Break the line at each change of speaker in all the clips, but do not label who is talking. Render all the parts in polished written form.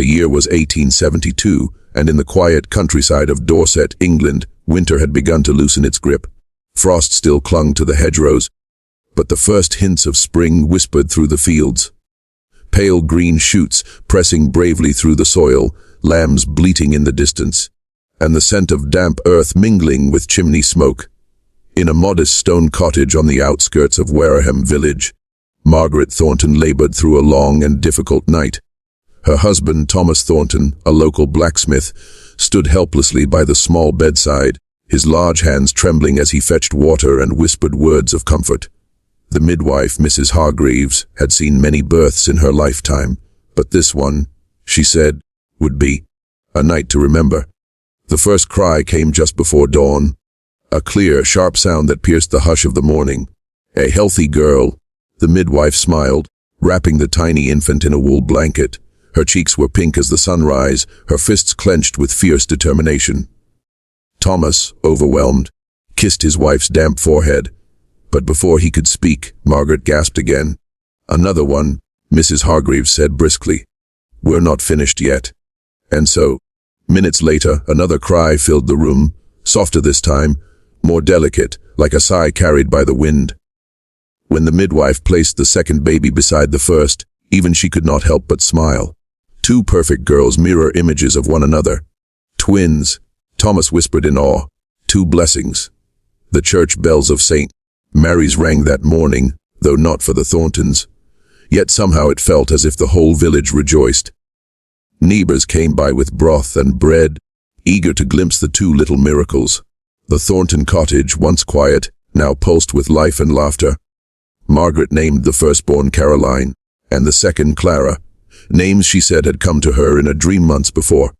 The year was 1872, and in the quiet countryside of Dorset, England, winter had begun to loosen its grip. Frost still clung to the hedgerows, but the first hints of spring whispered through the fields. Pale green shoots pressing bravely through the soil, lambs bleating in the distance, and the scent of damp earth mingling with chimney smoke. In a modest stone cottage on the outskirts of Wareham village, Margaret Thornton labored through a long and difficult night. Her husband, Thomas Thornton, a local blacksmith, stood helplessly by the small bedside, his large hands trembling as he fetched water and whispered words of comfort. The midwife, Mrs. Hargreaves, had seen many births in her lifetime, but this one, she said, would be a night to remember. The first cry came just before dawn, a clear, sharp sound that pierced the hush of the morning. A healthy girl, the midwife smiled, wrapping the tiny infant in a wool blanket. Her cheeks were pink as the sunrise, her fists clenched with fierce determination. Thomas, overwhelmed, kissed his wife's damp forehead, but before he could speak, Margaret gasped again. "Another one," Mrs. Hargreaves said briskly. "We're not finished yet." And so, minutes later, another cry filled the room, softer this time, more delicate, like a sigh carried by the wind. When the midwife placed the second baby beside the first, even she could not help but smile. Two perfect girls, mirror images of one another. Twins, Thomas whispered in awe. Two blessings. The church bells of St. Mary's rang that morning, though not for the Thorntons. Yet somehow it felt as if the whole village rejoiced. Neighbors came by with broth and bread, eager to glimpse the two little miracles. The Thornton cottage, once quiet, now pulsed with life and laughter. Margaret named the firstborn Caroline, and the second Clara, names she said had come to her in a dream months before.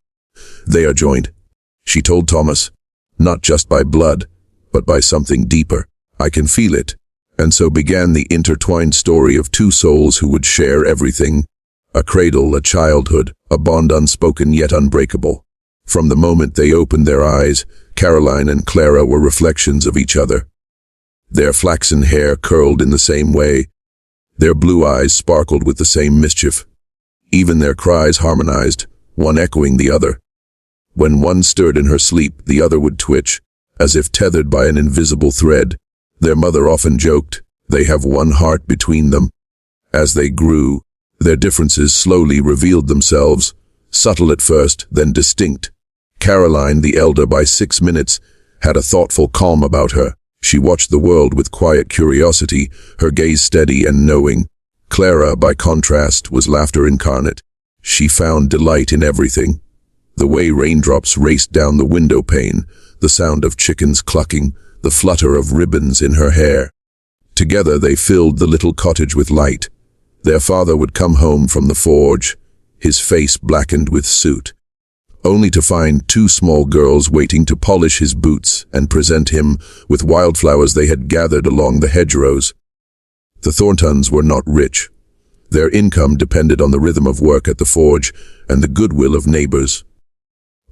"They are joined," she told Thomas, "not just by blood, but by something deeper. I can feel it." And so began the intertwined story of two souls who would share everything. A cradle, a childhood, a bond unspoken yet unbreakable. From the moment they opened their eyes, Caroline and Clara were reflections of each other. Their flaxen hair curled in the same way. Their blue eyes sparkled with the same mischief. Even their cries harmonized, one echoing the other. When one stirred in her sleep, the other would twitch, as if tethered by an invisible thread. Their mother often joked, "They have one heart between them." As they grew, their differences slowly revealed themselves, subtle at first, then distinct. Caroline, the elder by 6 minutes, had a thoughtful calm about her. She watched the world with quiet curiosity, her gaze steady and knowing. Clara, by contrast, was laughter incarnate. She found delight in everything. The way raindrops raced down the window pane, the sound of chickens clucking, the flutter of ribbons in her hair. Together they filled the little cottage with light. Their father would come home from the forge, his face blackened with soot, only to find two small girls waiting to polish his boots and present him with wildflowers they had gathered along the hedgerows. The Thorntons were not rich. Their income depended on the rhythm of work at the forge and the goodwill of neighbors.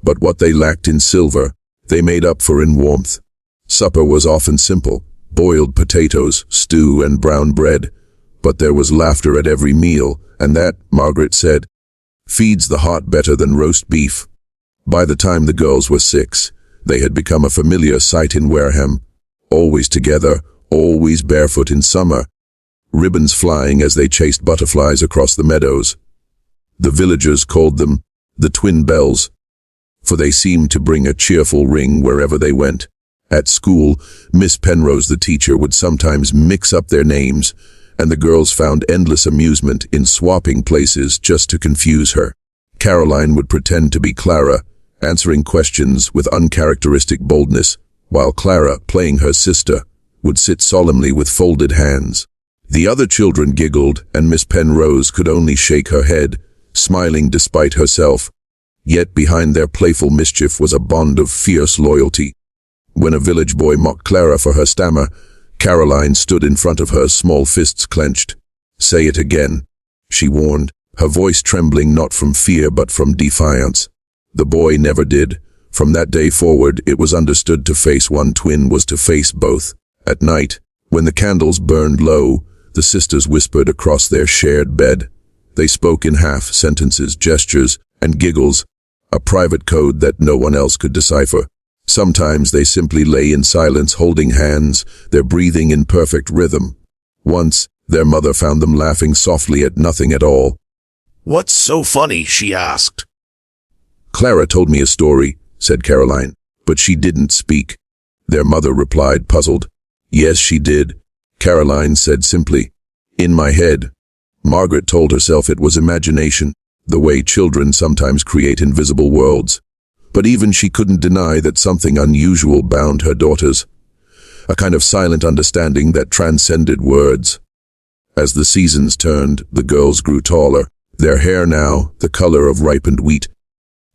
But what they lacked in silver, they made up for in warmth. Supper was often simple, boiled potatoes, stew, and brown bread. But there was laughter at every meal, and that, Margaret said, feeds the heart better than roast beef. By the time the girls were 6, they had become a familiar sight in Wareham, always together, always barefoot in summer, ribbons flying as they chased butterflies across the meadows. The villagers called them the twin bells, for they seemed to bring a cheerful ring wherever they went. At school, Miss Penrose, the teacher, would sometimes mix up their names, and the girls found endless amusement in swapping places just to confuse her. Caroline would pretend to be Clara, answering questions with uncharacteristic boldness, while Clara, playing her sister, would sit solemnly with folded hands. The other children giggled, and Miss Penrose could only shake her head, smiling despite herself. Yet behind their playful mischief was a bond of fierce loyalty. When a village boy mocked Clara for her stammer, Caroline stood in front of her, small fists clenched. "Say it again," she warned, her voice trembling not from fear but from defiance. The boy never did. From that day forward, it was understood to face one twin was to face both. At night, when the candles burned low, the sisters whispered across their shared bed. They spoke in half sentences, gestures, and giggles, a private code that no one else could decipher. Sometimes they simply lay in silence holding hands, their breathing in perfect rhythm. Once, their mother found them laughing softly at nothing at all.
"What's so funny?" she asked.
"Clara told me a story," said Caroline, "but she didn't speak." Their mother replied, puzzled. "Yes, she did," Caroline said simply. "In my head." Margaret told herself it was imagination, the way children sometimes create invisible worlds. But even she couldn't deny that something unusual bound her daughters, a kind of silent understanding that transcended words. As the seasons turned, the girls grew taller, their hair now the color of ripened wheat.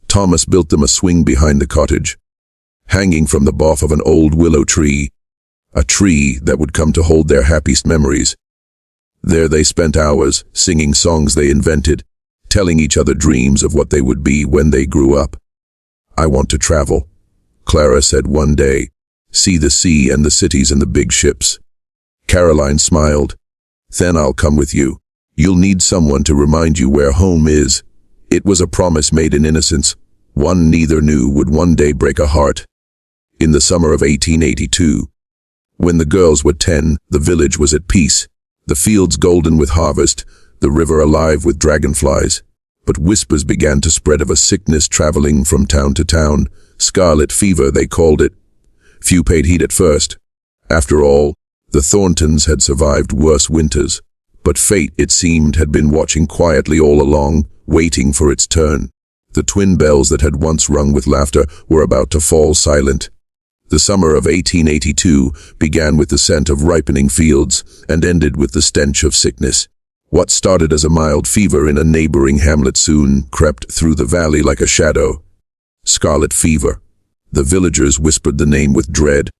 Thomas built them a swing behind the cottage, hanging from the bough of an old willow tree, a tree that would come to hold their happiest memories. There they spent hours, singing songs they invented, telling each other dreams of what they would be when they grew up. "I want to travel," Clara said one day, "see the sea and the cities and the big ships." Caroline smiled. "Then I'll come with you. You'll need someone to remind you where home is." It was a promise made in innocence, one neither knew would one day break a heart. In the summer of 1882, when the girls were 10, the village was at peace, the fields golden with harvest, the river alive with dragonflies. But whispers began to spread of a sickness traveling from town to town. Scarlet fever, they called it. Few paid heed at first. After all, the Thorntons had survived worse winters. But fate, it seemed, had been watching quietly all along, waiting for its turn. The twin bells that had once rung with laughter were about to fall silent. The summer of 1882 began with the scent of ripening fields and ended with the stench of sickness. What started as a mild fever in a neighboring hamlet soon crept through the valley like a shadow. Scarlet fever. The villagers whispered the name with dread.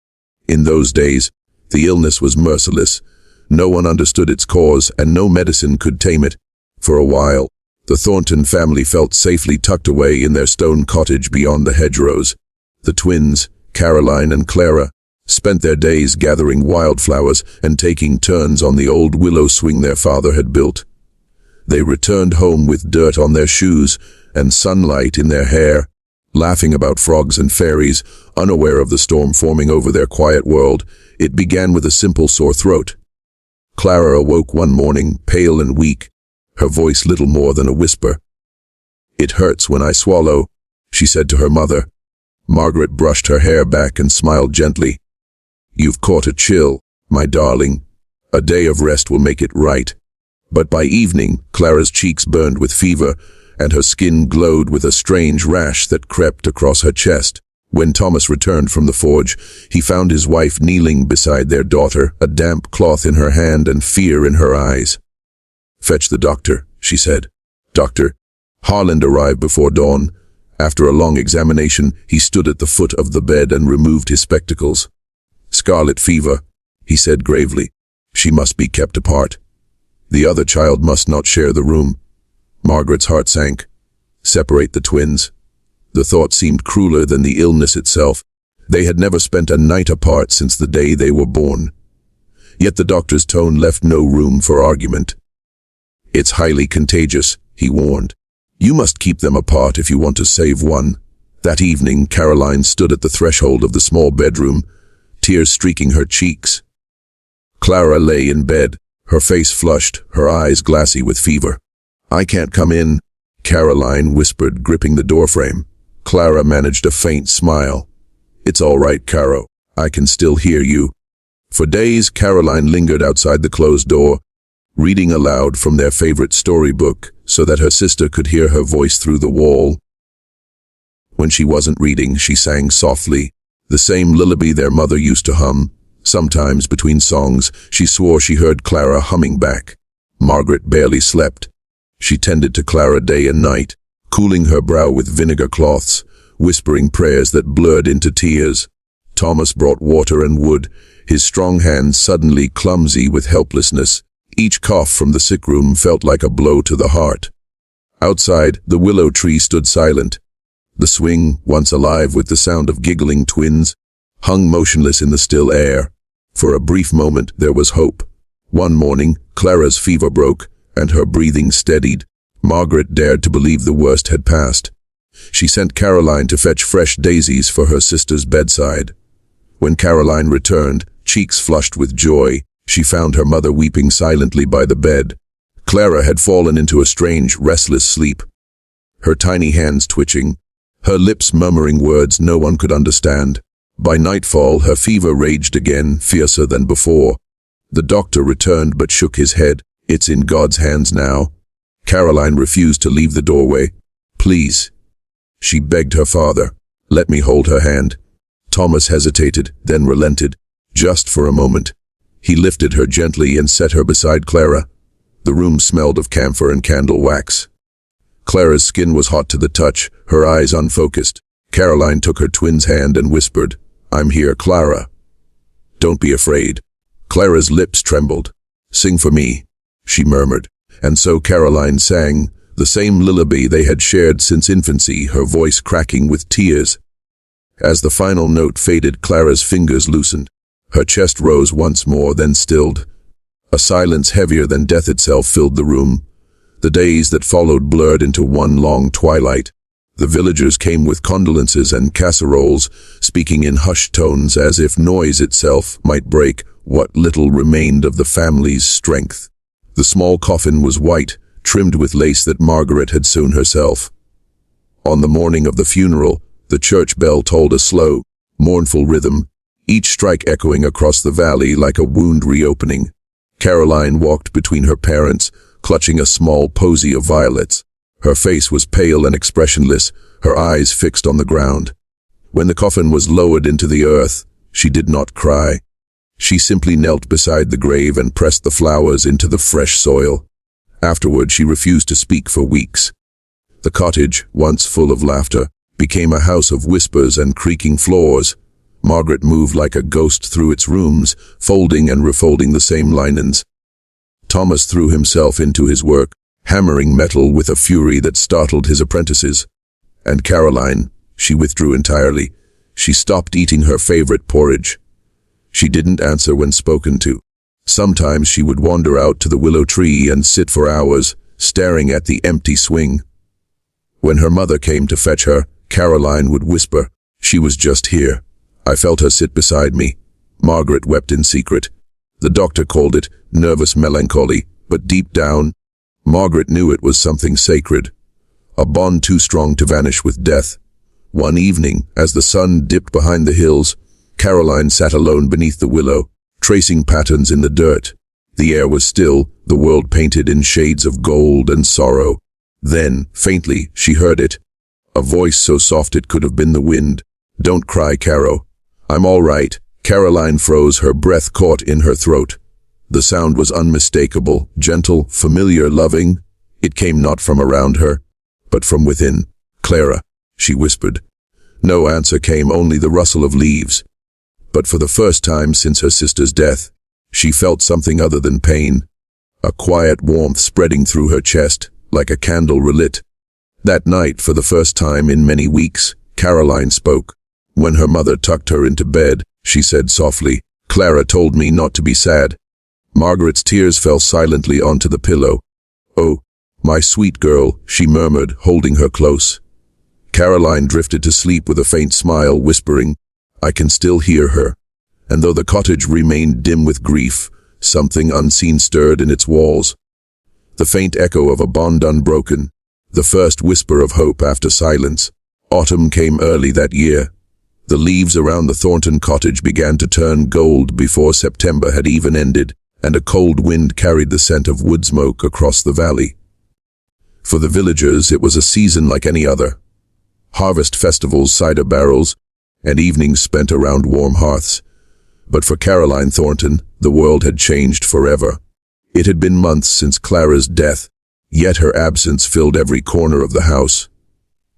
In those days, the illness was merciless. No one understood its cause, and no medicine could tame it. For a while, the Thornton family felt safely tucked away in their stone cottage beyond the hedgerows. The twins, Caroline and Clara, spent their days gathering wildflowers and taking turns on the old willow swing their father had built. They returned home with dirt on their shoes and sunlight in their hair, laughing about frogs and fairies, unaware of the storm forming over their quiet world. It began with a simple sore throat. Clara awoke one morning, pale and weak, her voice little more than a whisper. "It hurts when I swallow," she said to her mother. Margaret brushed her hair back and smiled gently. "You've caught a chill, my darling. A day of rest will make it right." But by evening, Clara's cheeks burned with fever, and her skin glowed with a strange rash that crept across her chest. When Thomas returned from the forge, he found his wife kneeling beside their daughter, a damp cloth in her hand and fear in her eyes. "Fetch the doctor," she said. "Doctor." Harland arrived before dawn. After a long examination, he stood at the foot of the bed and removed his spectacles. "Scarlet fever," he said gravely. "She must be kept apart. The other child must not share the room." Margaret's heart sank. Separate the twins. The thought seemed crueler than the illness itself. They had never spent a night apart since the day they were born. Yet the doctor's tone left no room for argument. "It's highly contagious," he warned. "You must keep them apart if you want to save one." That evening, Caroline stood at the threshold of the small bedroom, tears streaking her cheeks. Clara lay in bed, her face flushed, her eyes glassy with fever. "I can't come in," Caroline whispered, gripping the doorframe. Clara managed a faint smile. "It's all right, Caro. I can still hear you." For days, Caroline lingered outside the closed door, reading aloud from their favorite storybook so that her sister could hear her voice through the wall. When she wasn't reading, she sang softly, the same lullaby their mother used to hum. Sometimes, between songs, she swore she heard Clara humming back. Margaret barely slept. She tended to Clara day and night, cooling her brow with vinegar cloths, whispering prayers that blurred into tears. Thomas brought water and wood, his strong hands suddenly clumsy with helplessness. Each cough from the sick room felt like a blow to the heart. Outside, the willow tree stood silent. The swing, once alive with the sound of giggling twins, hung motionless in the still air. For a brief moment, there was hope. One morning, Clara's fever broke, and her breathing steadied. Margaret dared to believe the worst had passed. She sent Caroline to fetch fresh daisies for her sister's bedside. When Caroline returned, cheeks flushed with joy, she found her mother weeping silently by the bed. Clara had fallen into a strange, restless sleep, her tiny hands twitching, her lips murmuring words no one could understand. By nightfall, her fever raged again, fiercer than before. The doctor returned but shook his head. "It's in God's hands now." Caroline refused to leave the doorway. "Please," she begged her father, "let me hold her hand." Thomas hesitated, then relented. Just for a moment. He lifted her gently and set her beside Clara. The room smelled of camphor and candle wax. Clara's skin was hot to the touch, her eyes unfocused. Caroline took her twin's hand and whispered, "I'm here, Clara. Don't be afraid." Clara's lips trembled. "Sing for me," she murmured. And so Caroline sang, the same lullaby they had shared since infancy, her voice cracking with tears. As the final note faded, Clara's fingers loosened. Her chest rose once more, then stilled. A silence heavier than death itself filled the room. The days that followed blurred into one long twilight. The villagers came with condolences and casseroles, speaking in hushed tones as if noise itself might break what little remained of the family's strength. The small coffin was white, trimmed with lace that Margaret had sewn herself. On the morning of the funeral, the church bell tolled a slow, mournful rhythm, each strike echoing across the valley like a wound reopening. Caroline walked between her parents, clutching a small posy of violets. Her face was pale and expressionless, her eyes fixed on the ground. When the coffin was lowered into the earth, she did not cry. She simply knelt beside the grave and pressed the flowers into the fresh soil. Afterward, she refused to speak for weeks. The cottage, once full of laughter, became a house of whispers and creaking floors. Margaret moved like a ghost through its rooms, folding and refolding the same linens. Thomas threw himself into his work, hammering metal with a fury that startled his apprentices. And Caroline, she withdrew entirely. She stopped eating her favorite porridge. She didn't answer when spoken to. Sometimes she would wander out to the willow tree and sit for hours, staring at the empty swing. When her mother came to fetch her, Caroline would whisper, "She was just here. I felt her sit beside me." Margaret wept in secret. The doctor called it nervous melancholy, but deep down, Margaret knew it was something sacred, a bond too strong to vanish with death. One evening, as the sun dipped behind the hills, Caroline sat alone beneath the willow, tracing patterns in the dirt. The air was still, the world painted in shades of gold and sorrow. Then, faintly, she heard it, a voice so soft it could have been the wind. "Don't cry, Caro. I'm all right." Caroline froze, her breath caught in her throat. The sound was unmistakable, gentle, familiar, loving. It came not from around her, but from within. "Clara," she whispered. No answer came, only the rustle of leaves. But for the first time since her sister's death, she felt something other than pain, a quiet warmth spreading through her chest, like a candle relit. That night, for the first time in many weeks, Caroline spoke. When her mother tucked her into bed, she said softly, "Clara told me not to be sad." Margaret's tears fell silently onto the pillow. "Oh, my sweet girl," she murmured, holding her close. Caroline drifted to sleep with a faint smile, whispering, "I can still hear her." And though the cottage remained dim with grief, something unseen stirred in its walls. The faint echo of a bond unbroken, the first whisper of hope after silence. Autumn came early that year. The leaves around the Thornton cottage began to turn gold before September had even ended, and a cold wind carried the scent of wood smoke across the valley. For the villagers, it was a season like any other. Harvest festivals, cider barrels, and evenings spent around warm hearths. But for Caroline Thornton, the world had changed forever. It had been months since Clara's death, yet her absence filled every corner of the house.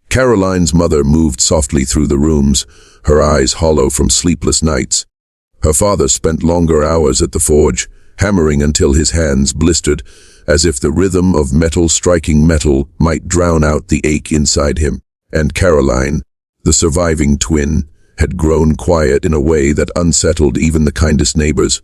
Caroline's mother moved softly through the rooms, her eyes hollow from sleepless nights. Her father spent longer hours at the forge, hammering until his hands blistered, as if the rhythm of metal striking metal might drown out the ache inside him. And Caroline, the surviving twin, had grown quiet in a way that unsettled even the kindest neighbors.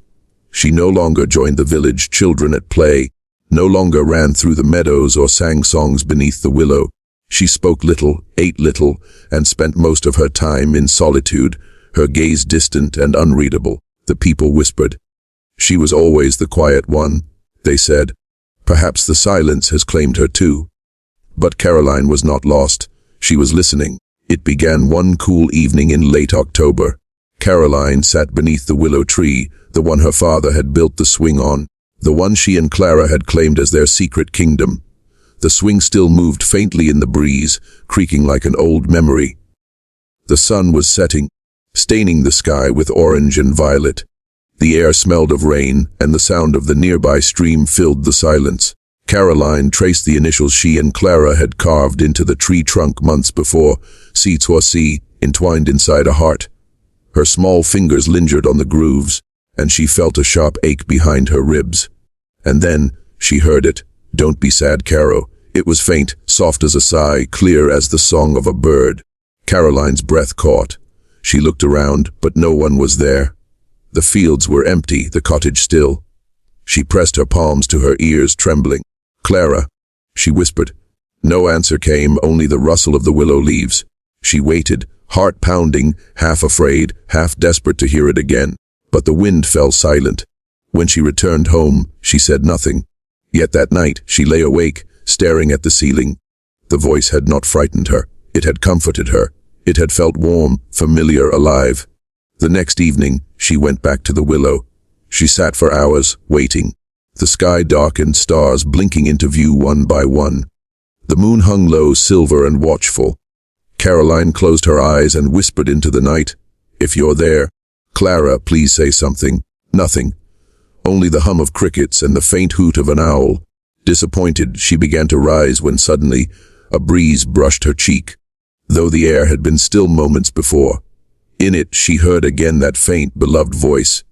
She no longer joined the village children at play, no longer ran through the meadows or sang songs beneath the willow. She spoke little, ate little, and spent most of her time in solitude, her gaze distant and unreadable. The people whispered. She was always the quiet one, they said. Perhaps the silence has claimed her too. But Caroline was not lost. She was listening. It began one cool evening in late October. Caroline sat beneath the willow tree, the one her father had built the swing on, the one she and Clara had claimed as their secret kingdom. The swing still moved faintly in the breeze, creaking like an old memory. The sun was setting, staining the sky with orange and violet. The air smelled of rain, and the sound of the nearby stream filled the silence. Caroline traced the initials she and Clara had carved into the tree trunk months before, C-C, entwined inside a heart. Her small fingers lingered on the grooves, and she felt a sharp ache behind her ribs. And then, she heard it. "Don't be sad, Caro." It was faint, soft as a sigh, clear as the song of a bird. Caroline's breath caught. She looked around, but no one was there. The fields were empty, the cottage still. She pressed her palms to her ears, trembling. "Clara," she whispered. No answer came, only the rustle of the willow leaves. She waited, heart pounding, half afraid, half desperate to hear it again. But the wind fell silent. When she returned home, she said nothing. Yet that night, she lay awake, staring at the ceiling. The voice had not frightened her. It had comforted her. It had felt warm, familiar, alive. The next evening, she went back to the willow. She sat for hours, waiting. The sky darkened, stars blinking into view one by one. The moon hung low, silver and watchful. Caroline closed her eyes and whispered into the night, "If you're there, Clara, please say something." Nothing. Only the hum of crickets and the faint hoot of an owl. Disappointed, she began to rise when suddenly a breeze brushed her cheek, though the air had been still moments before. In it, she heard again that faint, beloved voice.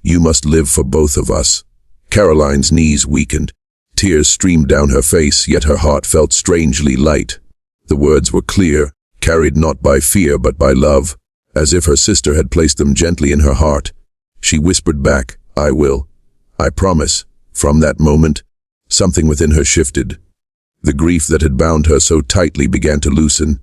"You must live for both of us." Caroline's knees weakened. Tears streamed down her face, yet her heart felt strangely light. The words were clear, carried not by fear but by love, as if her sister had placed them gently in her heart. She whispered back, "I will. I promise." From that moment, something within her shifted. The grief that had bound her so tightly began to loosen.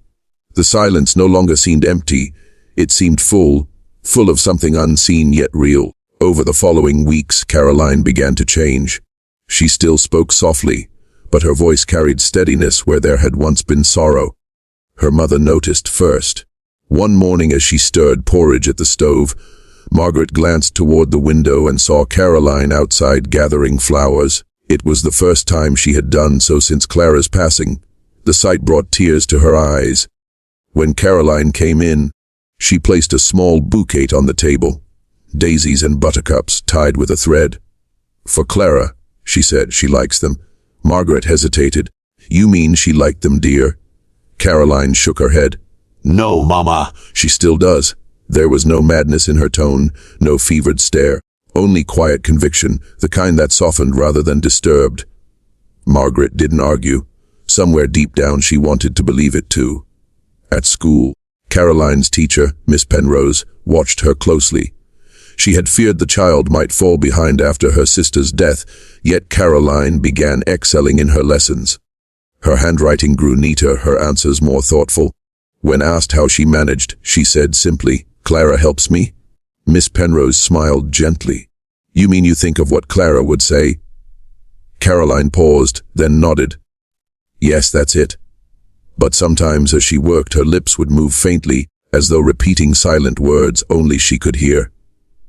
The silence no longer seemed empty. It seemed full of something unseen yet real. Over the following weeks, Caroline began to change. She still spoke softly, but her voice carried steadiness where there had once been sorrow. Her mother noticed first. One morning as she stirred porridge at the stove, Margaret glanced toward the window and saw Caroline outside gathering flowers. It was the first time she had done so since Clara's passing. The sight brought tears to her eyes. When Caroline came in, she placed a small bouquet on the table, daisies and buttercups tied with a thread. "For Clara," she said. "She likes them." Margaret hesitated. "You mean she liked them, dear?" Caroline shook her head.
"No, Mama."
"She still does." There was no madness in her tone, no fevered stare, only quiet conviction, the kind that softened rather than disturbed. Margaret didn't argue. Somewhere deep down she wanted to believe it too. At school, Caroline's teacher, Miss Penrose, watched her closely. She had feared the child might fall behind after her sister's death, yet Caroline began excelling in her lessons. Her handwriting grew neater, her answers more thoughtful. When asked how she managed, she said simply, "Clara helps me." Miss Penrose smiled gently. "You mean you think of what Clara would say?" Caroline paused, then nodded. "Yes, that's it." But sometimes as she worked, her lips would move faintly, as though repeating silent words only she could hear.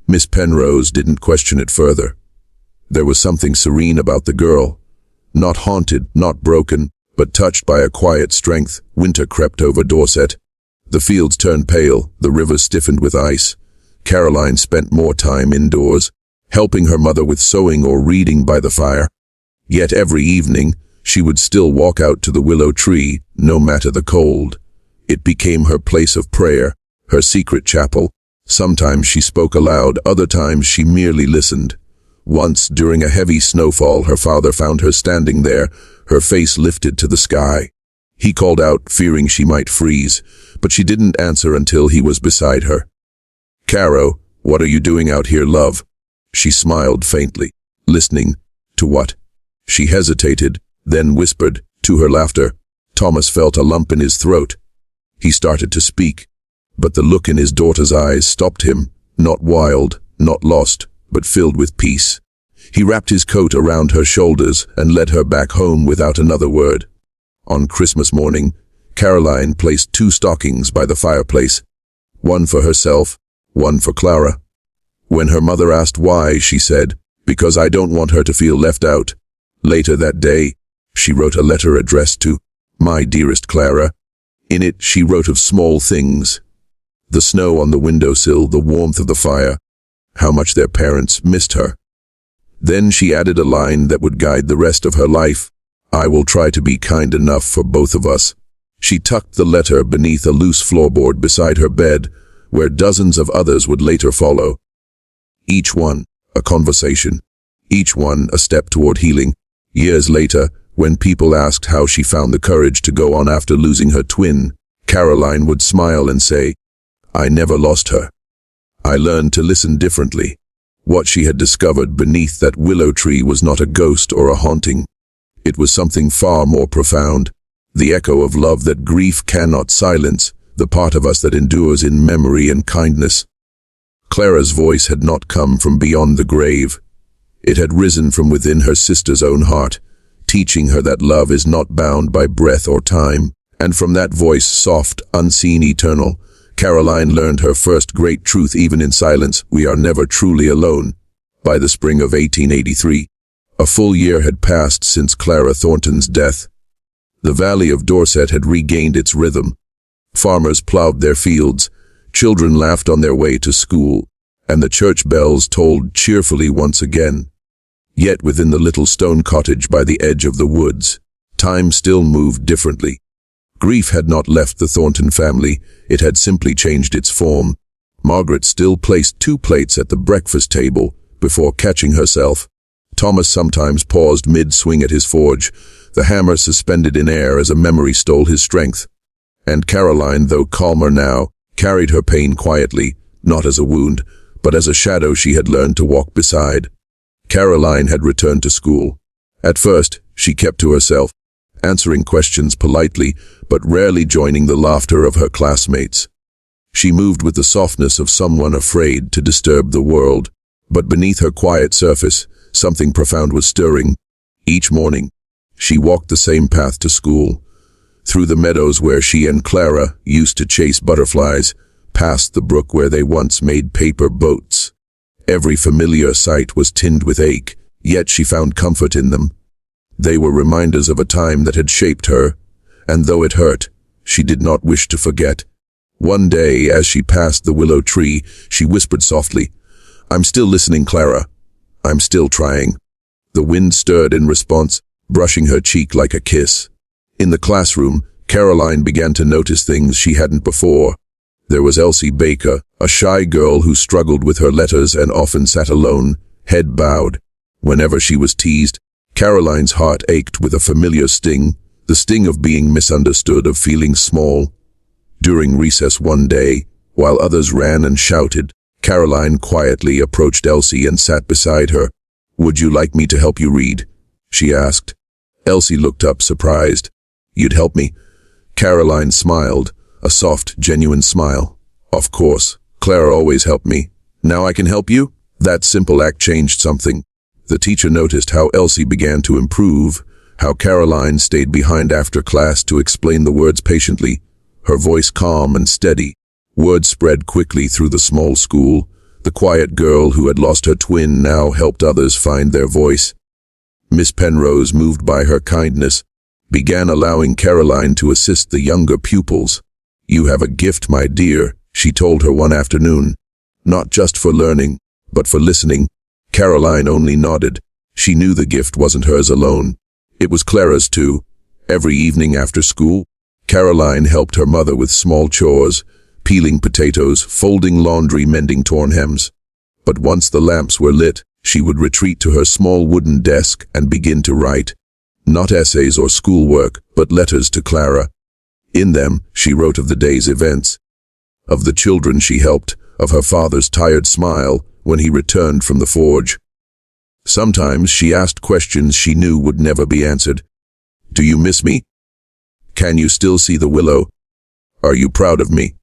Miss Penrose didn't question it further. There was something serene about the girl. Not haunted, not broken, but touched by a quiet strength. Winter crept over Dorset. The fields turned pale, the rivers stiffened with ice. Caroline spent more time indoors, helping her mother with sewing or reading by the fire. Yet every evening, she would still walk out to the willow tree, no matter the cold. It became her place of prayer, her secret chapel. Sometimes she spoke aloud, other times she merely listened. Once, during a heavy snowfall, her father found her standing there, her face lifted to the sky. He called out, fearing she might freeze, but she didn't answer until he was beside her. "Caro, what are you doing out here, love?" She smiled faintly. "Listening." "To what?" She hesitated, then whispered. To her laughter, Thomas felt a lump in his throat. He started to speak, but the look in his daughter's eyes stopped him, not wild, not lost, but filled with peace. He wrapped his coat around her shoulders and led her back home without another word. On Christmas morning, Caroline placed 2 stockings by the fireplace, one for herself, one for Clara. When her mother asked why, she said, "Because I don't want her to feel left out." Later that day, she wrote a letter addressed to "My dearest Clara." In it, she wrote of small things: the snow on the windowsill, the warmth of the fire, how much their parents missed her. Then she added a line that would guide the rest of her life: "I will try to be kind enough for both of us." She tucked the letter beneath a loose floorboard beside her bed, where dozens of others would later follow. Each one a conversation, each one a step toward healing. Years later, when people asked how she found the courage to go on after losing her twin, Caroline would smile and say, "I never lost her. I learned to listen differently." What she had discovered beneath that willow tree was not a ghost or a haunting. It was something far more profound, the echo of love that grief cannot silence, the part of us that endures in memory and kindness. Clara's voice had not come from beyond the grave. It had risen from within her sister's own heart, teaching her that love is not bound by breath or time. And from that voice, soft, unseen, eternal, Caroline learned her first great truth even in silence: we are never truly alone. By the spring of 1883, a full year had passed since Clara Thornton's death. The valley of Dorset had regained its rhythm. Farmers plowed their fields, children laughed on their way to school, and the church bells tolled cheerfully once again. Yet within the little stone cottage by the edge of the woods, time still moved differently. Grief had not left the Thornton family, it had simply changed its form. Margaret still placed 2 plates at the breakfast table before catching herself. Thomas sometimes paused mid-swing at his forge, the hammer suspended in air as a memory stole his strength. And Caroline, though calmer now, carried her pain quietly, not as a wound, but as a shadow she had learned to walk beside. Caroline had returned to school. At first, she kept to herself, answering questions politely, but rarely joining the laughter of her classmates. She moved with the softness of someone afraid to disturb the world, but beneath her quiet surface, something profound was stirring. Each morning, she walked the same path to school, through the meadows where she and Clara used to chase butterflies, past the brook where they once made paper boats. Every familiar sight was tinged with ache, yet she found comfort in them. They were reminders of a time that had shaped her, and though it hurt, she did not wish to forget. One day, as she passed the willow tree, she whispered softly, "I'm still listening, Clara. I'm still trying." The wind stirred in response, brushing her cheek like a kiss. In the classroom, Caroline began to notice things she hadn't before. There was Elsie Baker, a shy girl who struggled with her letters and often sat alone, head bowed. Whenever she was teased, Caroline's heart ached with a familiar sting, the sting of being misunderstood, of feeling small. During recess one day, while others ran and shouted, Caroline quietly approached Elsie and sat beside her. "Would you like me to help you read?" she asked. Elsie looked up, surprised. "You'd help me?" Caroline smiled, a soft, genuine smile. "Of course. Clara always helped me. Now I can help you?" That simple act changed something. The teacher noticed how Elsie began to improve, how Caroline stayed behind after class to explain the words patiently, her voice calm and steady. Word spread quickly through the small school. The quiet girl who had lost her twin now helped others find their voice. Miss Penrose, moved by her kindness, began allowing Caroline to assist the younger pupils. "You have a gift, my dear," she told her one afternoon. "Not just for learning, but for listening." Caroline only nodded. She knew the gift wasn't hers alone. It was Clara's too. Every evening after school, Caroline helped her mother with small chores, peeling potatoes, folding laundry, mending torn hems. But once the lamps were lit, she would retreat to her small wooden desk and begin to write. Not essays or schoolwork, but letters to Clara. In them, she wrote of the day's events, of the children she helped, of her father's tired smile when he returned from the forge. Sometimes she asked questions she knew would never be answered. Do you miss me? Can you still see the willow? Are you proud of me?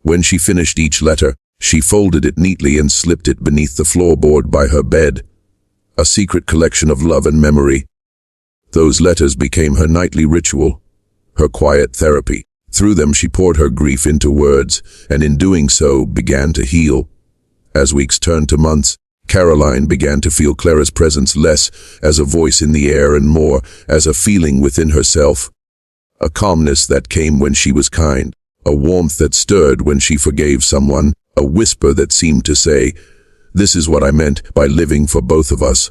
When she finished each letter, she folded it neatly and slipped it beneath the floorboard by her bed. A secret collection of love and memory. Those letters became her nightly ritual, her quiet therapy. Through them she poured her grief into words, and in doing so began to heal. As weeks turned to months, Caroline began to feel Clara's presence less as a voice in the air and more as a feeling within herself. A calmness that came when she was kind, a warmth that stirred when she forgave someone, a whisper that seemed to say, "This is what I meant by living for both of us."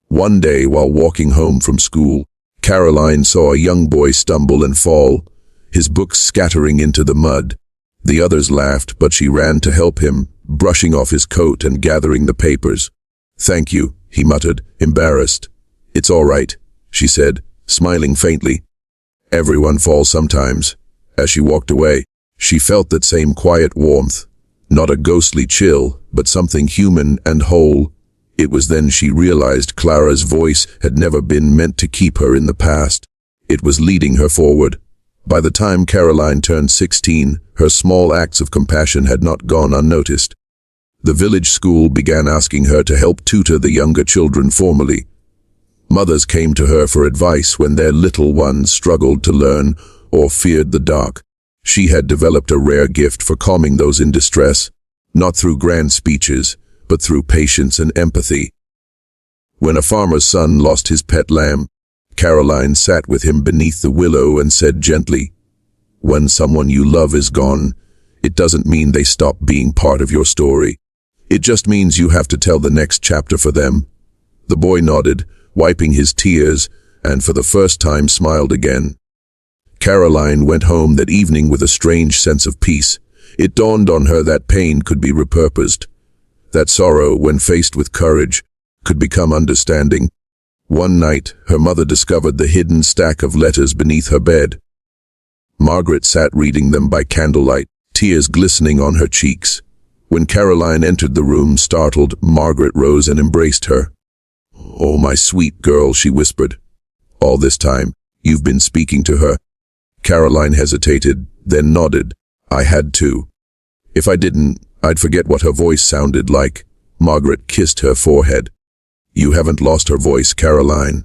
One day, while walking home from school, Caroline saw a young boy stumble and fall, his books scattering into the mud. The others laughed, but she ran to help him, brushing off his coat and gathering the papers. "Thank you," he muttered, embarrassed. "It's all right," she said, smiling faintly. Everyone falls sometimes. As she walked away, she felt that same quiet warmth, not a ghostly chill, but something human and whole. It was then she realized Clara's voice had never been meant to keep her in the past. It was leading her forward. By the time Caroline turned 16, her small acts of compassion had not gone unnoticed. The village school began asking her to help tutor the younger children formally. Mothers came to her for advice when their little ones struggled to learn or feared the dark. She had developed a rare gift for calming those in distress, not through grand speeches, but through patience and empathy. When a farmer's son lost his pet lamb, Caroline sat with him beneath the willow and said gently, "When someone you love is gone, it doesn't mean they stop being part of your story. It just means you have to tell the next chapter for them." The boy nodded, wiping his tears, and for the first time smiled again. Caroline went home that evening with a strange sense of peace. It dawned on her that pain could be repurposed, that sorrow, when faced with courage, could become understanding. One night, her mother discovered the hidden stack of letters beneath her bed. Margaret sat reading them by candlelight, tears glistening on her cheeks. When Caroline entered the room, startled, Margaret rose and embraced her. "Oh, my sweet girl," she whispered. "All this time, you've been speaking to her." Caroline hesitated, then nodded. "I had to. If I didn't, I'd forget what her voice sounded like." Margaret kissed her forehead. "You haven't lost her voice, Caroline.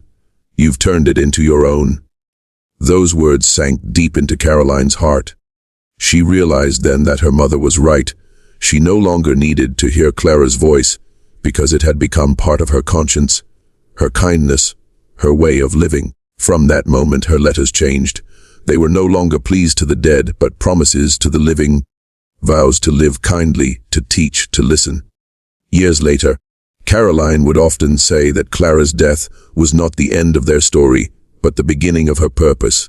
You've turned it into your own." Those words sank deep into Caroline's heart. She realized then that her mother was right. She no longer needed to hear Clara's voice, because it had become part of her conscience, her kindness, her way of living. From that moment, her letters changed. They were no longer pleas to the dead, but promises to the living, vows to live kindly, to teach, to listen. Years later, Caroline would often say that Clara's death was not the end of their story, but the beginning of her purpose.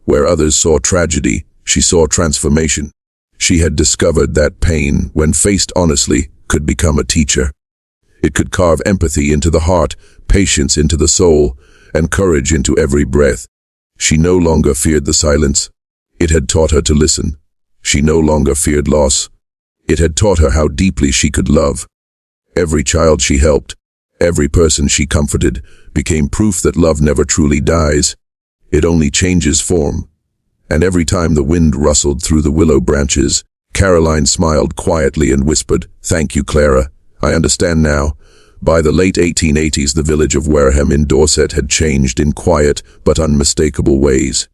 Where others saw tragedy, she saw transformation. She had discovered that pain, when faced honestly, could become a teacher. It could carve empathy into the heart, patience into the soul, and courage into every breath. She no longer feared the silence. It had taught her to listen. She no longer feared loss. It had taught her how deeply she could love. Every child she helped, every person she comforted, became proof that love never truly dies. It only changes form. And every time the wind rustled through the willow branches, Caroline smiled quietly and whispered, "Thank you, Clara. I understand now." By the late 1880s, the village of Wareham in Dorset had changed in quiet but unmistakable ways.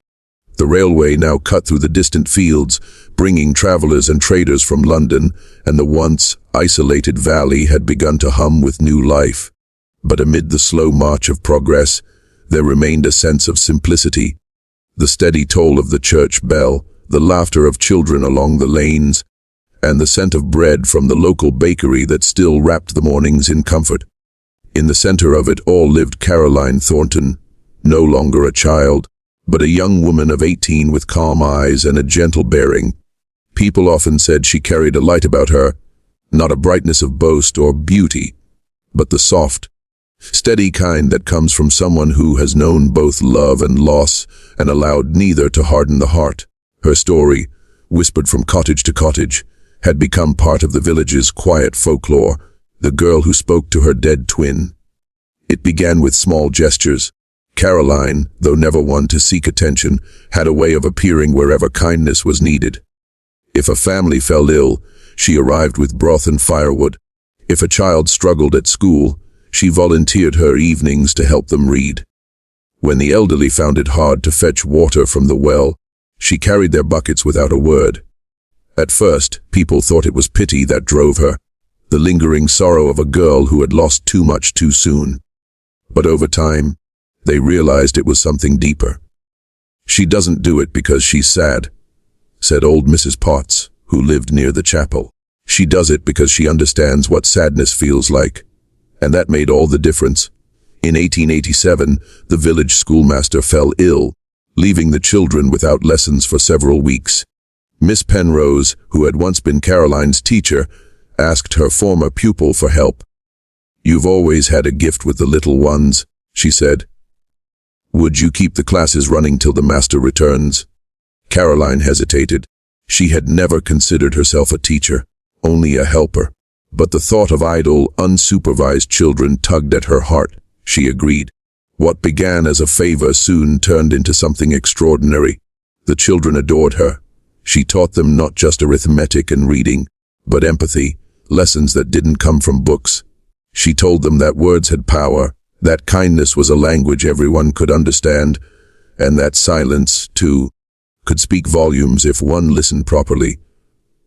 The railway now cut through the distant fields, bringing travelers and traders from London, and the once isolated valley had begun to hum with new life. But amid the slow march of progress, there remained a sense of simplicity. The steady toll of the church bell, the laughter of children along the lanes, and the scent of bread from the local bakery that still wrapped the mornings in comfort. In the center of it all lived Caroline Thornton, no longer a child, but a young woman of 18 with calm eyes and a gentle bearing. People often said she carried a light about her, not a brightness of boast or beauty, but the soft, steady kind that comes from someone who has known both love and loss and allowed neither to harden the heart. Her story, whispered from cottage to cottage, had become part of the village's quiet folklore, the girl who spoke to her dead twin, It began with small gestures. Caroline, though never one to seek attention, had a way of appearing wherever kindness was needed. If a family fell ill, she arrived with broth and firewood. If a child struggled at school, she volunteered her evenings to help them read. When the elderly found it hard to fetch water from the well, she carried their buckets without a word. At first, people thought it was pity that drove her, the lingering sorrow of a girl who had lost too much too soon. But over time, they realized it was something deeper. "She doesn't do it because she's sad," said old Mrs. Potts, who lived near the chapel. "She does it because she understands what sadness feels like." And that made all the difference. In 1887, the village schoolmaster fell ill, leaving the children without lessons for several weeks. Miss Penrose, who had once been Caroline's teacher, asked her former pupil for help. "You've always had a gift with the little ones," she said. "Would you keep the classes running till the master returns?" Caroline hesitated. She had never considered herself a teacher, only a helper. But the thought of idle, unsupervised children tugged at her heart. She agreed. What began as a favor soon turned into something extraordinary. The children adored her. She taught them not just arithmetic and reading, but empathy, lessons that didn't come from books. She told them that words had power, that kindness was a language everyone could understand, and that silence, too, could speak volumes if one listened properly.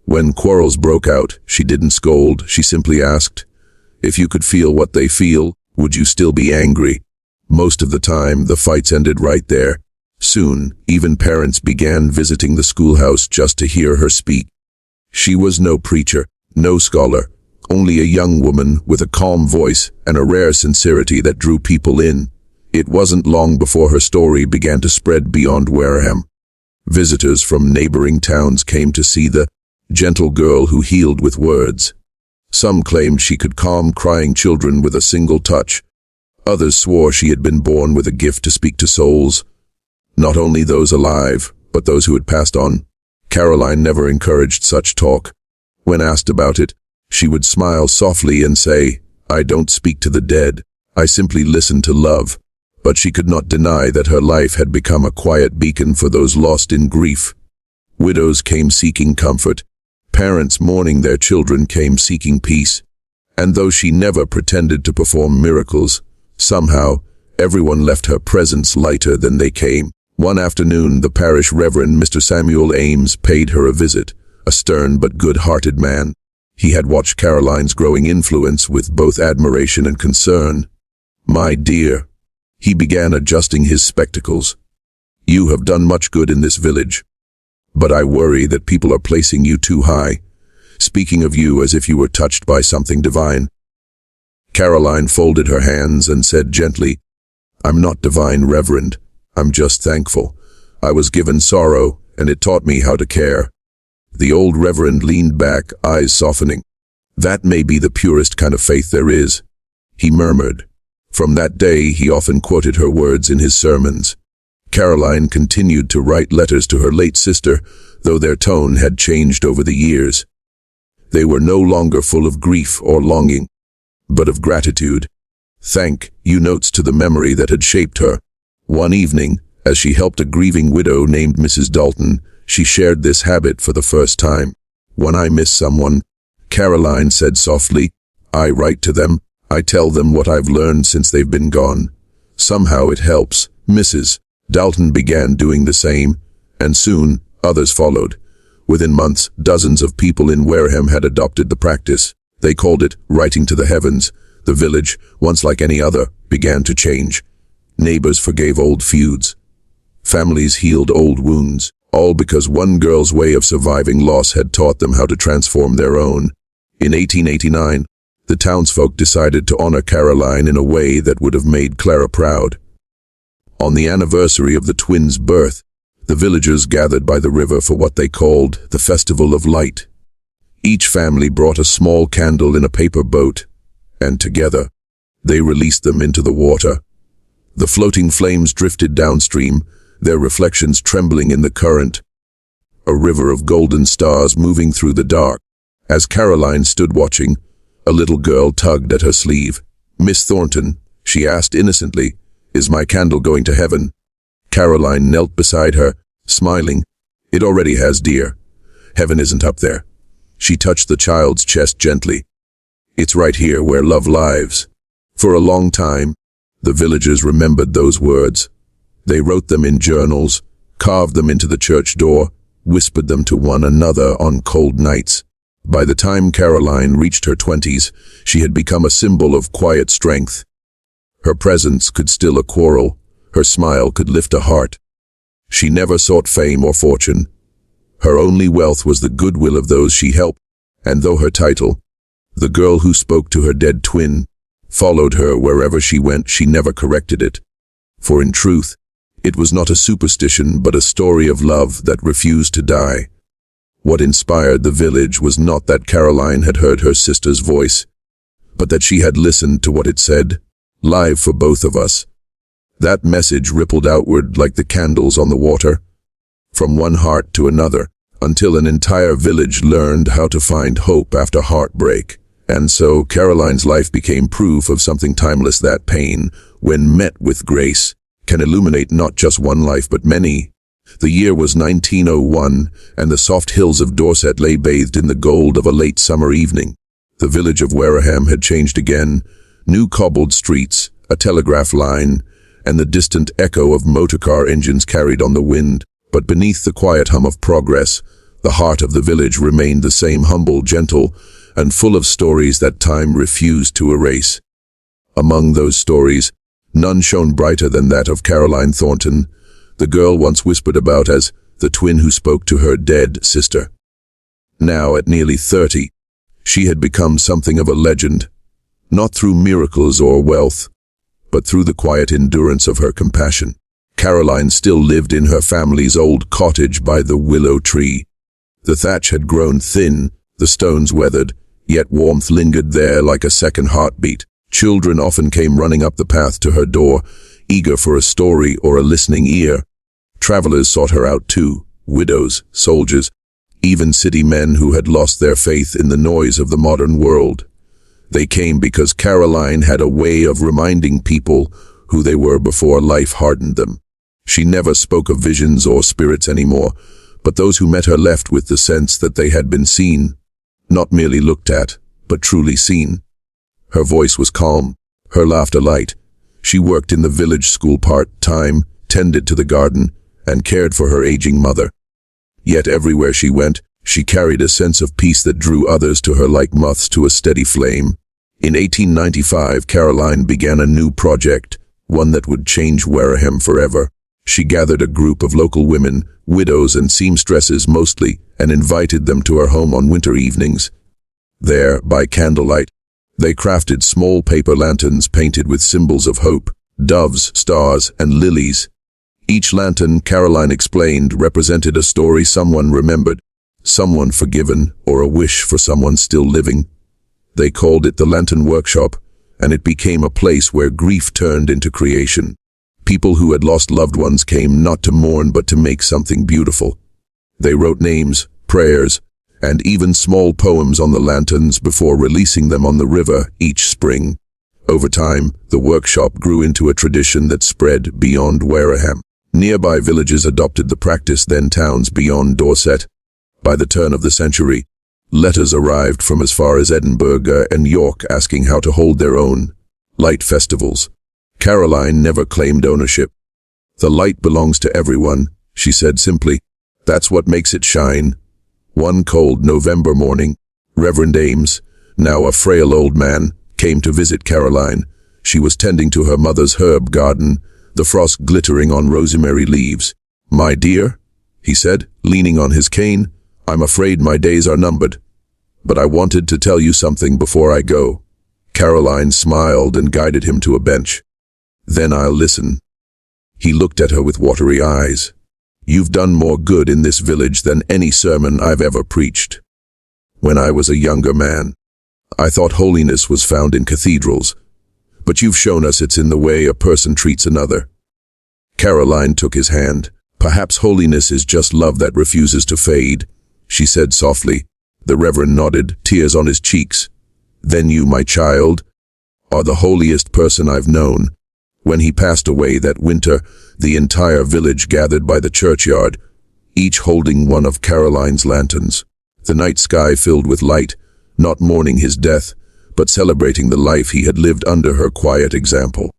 When quarrels broke out, she didn't scold, she simply asked, "If you could feel what they feel, would you still be angry?" Most of the time, the fights ended right there. Soon, even parents began visiting the schoolhouse just to hear her speak. She was no preacher, no scholar, only a young woman with a calm voice and a rare sincerity that drew people in. It wasn't long before her story began to spread beyond Wareham. Visitors from neighboring towns came to see the gentle girl who healed with words. Some claimed she could calm crying children with a single touch. Others swore she had been born with a gift to speak to souls, not only those alive, but those who had passed on. Caroline never encouraged such talk. When asked about it, she would smile softly and say, "I don't speak to the dead, I simply listen to love." But she could not deny that her life had become a quiet beacon for those lost in grief. Widows came seeking comfort. Parents mourning their children came seeking peace. And though she never pretended to perform miracles, somehow, everyone left her presence lighter than they came. One afternoon, the parish reverend Mr. Samuel Ames paid her a visit, a stern but good-hearted man. He had watched Caroline's growing influence with both admiration and concern. "My dear," he began, adjusting his spectacles, "you have done much good in this village. But I worry that people are placing you too high, speaking of you as if you were touched by something divine." Caroline folded her hands and said gently, "I'm not divine, Reverend. I'm just thankful. I was given sorrow, and it taught me how to care." The old Reverend leaned back, eyes softening. "That may be the purest kind of faith there is," he murmured. From that day, he often quoted her words in his sermons. Caroline continued to write letters to her late sister, though their tone had changed over the years. They were no longer full of grief or longing, but of gratitude. Thank you notes to the memory that had shaped her. One evening, as she helped a grieving widow named Mrs. Dalton, she shared this habit for the first time. "When I miss someone," Caroline said softly, "I write to them. I tell them what I've learned since they've been gone. Somehow it helps." Mrs. Dalton began doing the same, and soon others followed. Within months, dozens of people in Wareham had adopted the practice. They called it writing to the heavens. The village, once like any other, began to change. Neighbors forgave old feuds. Families healed old wounds, all because one girl's way of surviving loss had taught them how to transform their own. In 1889, the townsfolk decided to honor Caroline in a way that would have made Clara proud. On the anniversary of the twins' birth, the villagers gathered by the river for what they called the Festival of Light. Each family brought a small candle in a paper boat, and together, they released them into the water. The floating flames drifted downstream, their reflections trembling in the current. A river of golden stars moving through the dark. As Caroline stood watching, a little girl tugged at her sleeve. "Miss Thornton," She asked innocently, "Is my candle going to heaven?" Caroline knelt beside her, smiling. "It already has, dear. Heaven isn't up there." She touched the child's chest gently. "It's right here where love lives." For a long time, the villagers remembered those words. They wrote them in journals, carved them into the church door, whispered them to one another on cold nights. By the time Caroline reached her 20s, she had become a symbol of quiet strength. Her presence could still a quarrel, her smile could lift a heart. She never sought fame or fortune. Her only wealth was the goodwill of those she helped, and though her title, "The Girl Who Spoke to Her Dead Twin," followed her wherever she went, she never corrected it. For in truth, it was not a superstition but a story of love that refused to die. What inspired the village was not that Caroline had heard her sister's voice, but that she had listened to what it said, "Live for both of us." That message rippled outward like the candles on the water, from one heart to another, until an entire village learned how to find hope after heartbreak. And so Caroline's life became proof of something timeless, that pain, when met with grace, can illuminate not just one life but many. The year was 1901, and the soft hills of Dorset lay bathed in the gold of a late summer evening. The village of Wareham had changed again, new cobbled streets, a telegraph line, and the distant echo of motorcar engines carried on the wind. But beneath the quiet hum of progress, the heart of the village remained the same, humble, gentle, and full of stories that time refused to erase. Among those stories, none shone brighter than that of Caroline Thornton, the girl once whispered about as the twin who spoke to her dead sister. Now, at nearly 30, she had become something of a legend, not through miracles or wealth, but through the quiet endurance of her compassion. Caroline still lived in her family's old cottage by the willow tree. The thatch had grown thin, the stones weathered, yet warmth lingered there like a second heartbeat. Children often came running up the path to her door, eager for a story or a listening ear. Travelers sought her out too, widows, soldiers, even city men who had lost their faith in the noise of the modern world. They came because Caroline had a way of reminding people who they were before life hardened them. She never spoke of visions or spirits anymore, but those who met her left with the sense that they had been seen, not merely looked at, but truly seen. Her voice was calm, her laughter light. She worked in the village school part-time, tended to the garden, and cared for her aging mother. Yet everywhere she went, she carried a sense of peace that drew others to her like moths to a steady flame. In 1895, Caroline began a new project, one that would change Wareham forever. She gathered a group of local women, widows and seamstresses mostly, and invited them to her home on winter evenings. There, by candlelight, they crafted small paper lanterns painted with symbols of hope, doves, stars, and lilies. Each lantern, Caroline explained, represented a story someone remembered, someone forgiven, or a wish for someone still living. They called it the Lantern Workshop, and it became a place where grief turned into creation. People who had lost loved ones came not to mourn but to make something beautiful. They wrote names, prayers, and even small poems on the lanterns before releasing them on the river each spring. Over time, the workshop grew into a tradition that spread beyond Wareham. Nearby villages adopted the practice, then towns beyond Dorset. By the turn of the century, letters arrived from as far as Edinburgh and York asking how to hold their own light festivals. Caroline never claimed ownership. "The light belongs to everyone," she said simply. "That's what makes it shine." One cold November morning, Reverend Ames, now a frail old man, came to visit Caroline. She was tending to her mother's herb garden, the frost glittering on rosemary leaves. "My dear," he said, leaning on his cane, "I'm afraid my days are numbered. But I wanted to tell you something before I go." Caroline smiled and guided him to a bench. "Then I'll listen." He looked at her with watery eyes. "You've done more good in this village than any sermon I've ever preached. When I was a younger man, I thought holiness was found in cathedrals, but you've shown us it's in the way a person treats another." Caroline took his hand. "Perhaps holiness is just love that refuses to fade," she said softly. The Reverend nodded, tears on his cheeks. "Then you, my child, are the holiest person I've known. When he passed away that winter, the entire village gathered by the churchyard, each holding one of Caroline's lanterns. The night sky filled with light, not mourning his death, but celebrating the life he had lived under her quiet example.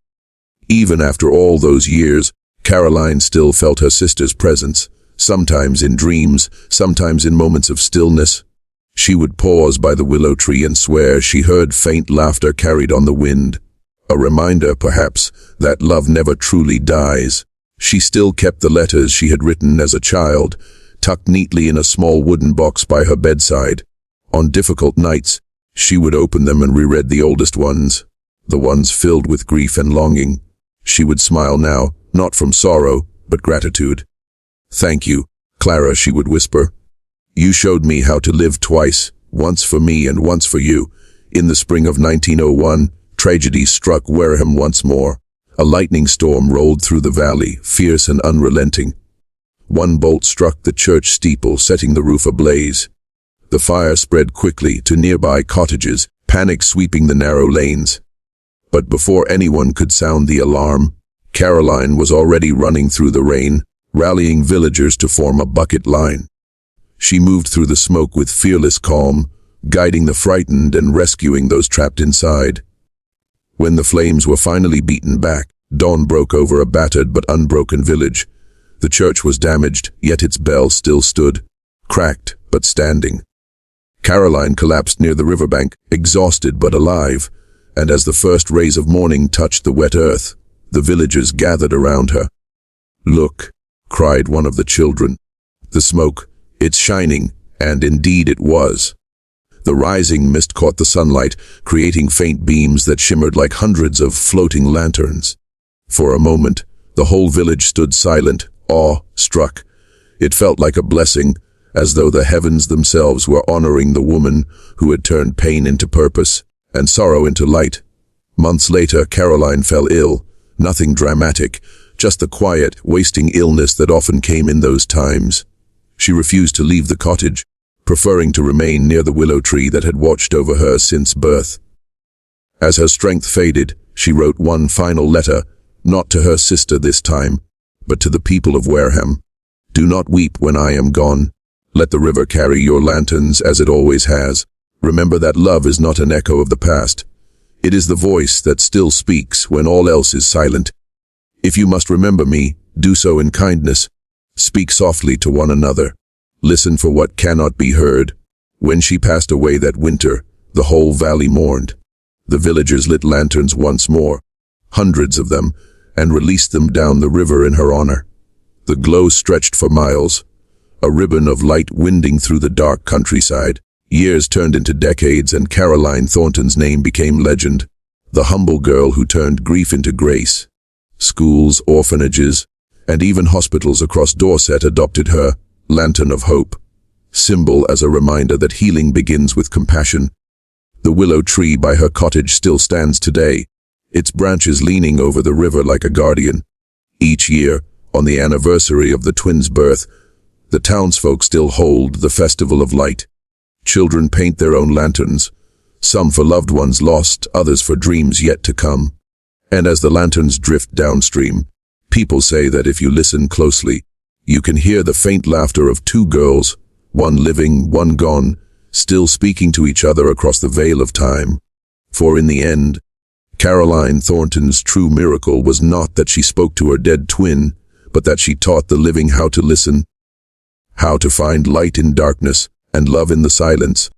Even after all those years, Caroline still felt her sister's presence, sometimes in dreams, sometimes in moments of stillness. She would pause by the willow tree and swear she heard faint laughter carried on the wind. A reminder, perhaps, that love never truly dies. She still kept the letters she had written as a child, tucked neatly in a small wooden box by her bedside. On difficult nights, she would open them and reread the oldest ones, the ones filled with grief and longing. She would smile now, not from sorrow, but gratitude. "Thank you, Clara," she would whisper. "You showed me how to live twice, once for me and once for you." In the spring of 1901, tragedy struck Wareham once more. A lightning storm rolled through the valley, fierce and unrelenting. One bolt struck the church steeple, setting the roof ablaze. The fire spread quickly to nearby cottages, panic sweeping the narrow lanes. But before anyone could sound the alarm, Caroline was already running through the rain, rallying villagers to form a bucket line. She moved through the smoke with fearless calm, guiding the frightened and rescuing those trapped inside. When the flames were finally beaten back, dawn broke over a battered but unbroken village. The church was damaged, yet its bell still stood, cracked but standing. Caroline collapsed near the riverbank, exhausted but alive, and as the first rays of morning touched the wet earth, the villagers gathered around her. "Look," cried one of the children. "The smoke, it's shining," and indeed it was. The rising mist caught the sunlight, creating faint beams that shimmered like hundreds of floating lanterns. For a moment, the whole village stood silent, awe-struck. It felt like a blessing, as though the heavens themselves were honoring the woman who had turned pain into purpose and sorrow into light. Months later, Caroline fell ill. Nothing dramatic, just the quiet, wasting illness that often came in those times. She refused to leave the cottage, preferring to remain near the willow tree that had watched over her since birth. As her strength faded, she wrote one final letter, not to her sister this time, but to the people of Wareham. "Do not weep when I am gone. Let the river carry your lanterns as it always has. Remember that love is not an echo of the past. It is the voice that still speaks when all else is silent. If you must remember me, do so in kindness. Speak softly to one another. Listen for what cannot be heard." When she passed away that winter, the whole valley mourned. The villagers lit lanterns once more, hundreds of them, and released them down the river in her honor. The glow stretched for miles, a ribbon of light winding through the dark countryside. Years turned into decades, and Caroline Thornton's name became legend, the humble girl who turned grief into grace. Schools, orphanages, and even hospitals across Dorset adopted her lantern of hope, symbol as a reminder that healing begins with compassion. The willow tree by her cottage still stands today, its branches leaning over the river like a guardian. Each year, on the anniversary of the twins' birth, the townsfolk still hold the Festival of Light. Children paint their own lanterns, some for loved ones lost, others for dreams yet to come. And as the lanterns drift downstream, people say that if you listen closely, you can hear the faint laughter of two girls, one living, one gone, still speaking to each other across the veil of time. For in the end, Caroline Thornton's true miracle was not that she spoke to her dead twin, but that she taught the living how to listen, how to find light in darkness and love in the silence.